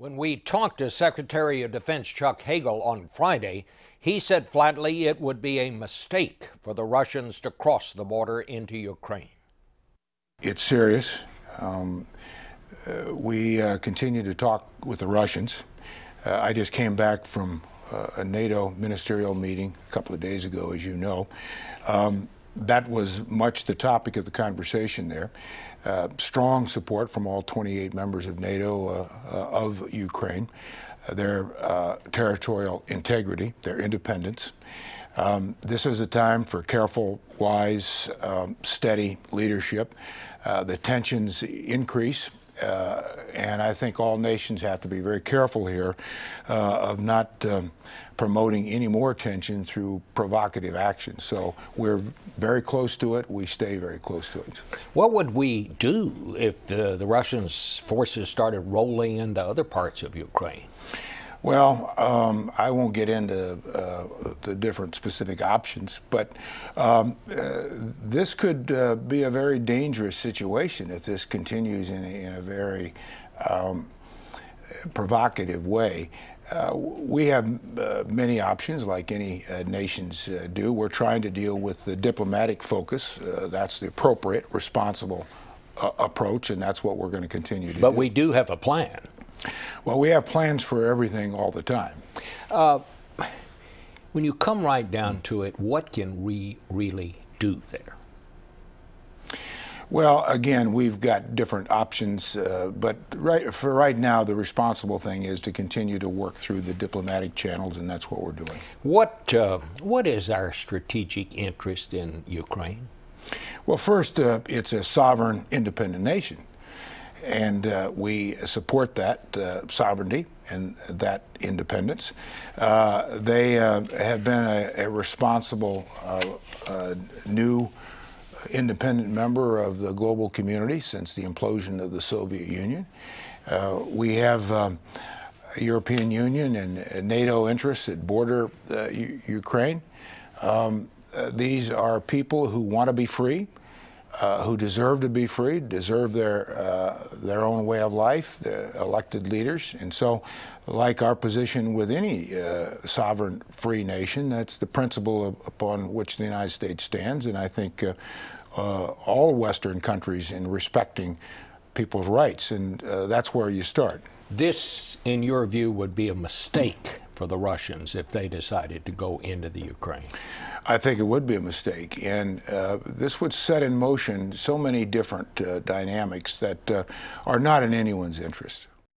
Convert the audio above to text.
When we talked to Secretary of Defense Chuck Hagel on Friday, he said flatly it would be a mistake for the Russians to cross the border into Ukraine. It's serious. We continue to talk with the Russians. I just came back from a NATO ministerial meeting a couple of days ago, as you know. That was much the topic of the conversation there. Strong support from all 28 members of NATO of Ukraine, their territorial integrity, their independence. This is a time for careful, wise, steady leadership. The tensions increase, and I think all nations have to be very careful here of not promoting any more tension through provocative action. So we're very close to it. We stay very close to it. What would we do if the Russian forces started rolling into other parts of Ukraine? Well, I won't get into the different specific options, but this could be a very dangerous situation if this continues in a very provocative way. We have many options, like any nations do. We're trying to deal with the diplomatic focus. That's the appropriate, responsible approach, and that's what we're going to continue to do. But we do have a plan. Well, we have plans for everything all the time. When you come right down to it, what can we really do there? Well, again, we've got different options, but for right now, the responsible thing is to continue to work through the diplomatic channels, and that's what we're doing. What is our strategic interest in Ukraine? Well, first, it's a sovereign, independent nation. And we support that sovereignty and that independence. They have been a responsible new independent member of the global community since the implosion of the Soviet Union. We have a European Union and NATO interests that border Ukraine. These are people who want to be free, who deserve to be free, deserve their own way of life, their elected leaders. And so, like our position with any sovereign free nation, that's the principle upon which the United States stands. And I think all Western countries in respecting people's rights, and that's where you start. This, in your view, would be a mistake for the Russians if they decided to go into the Ukraine? I think it would be a mistake, and this would set in motion so many different dynamics that are not in anyone's interest.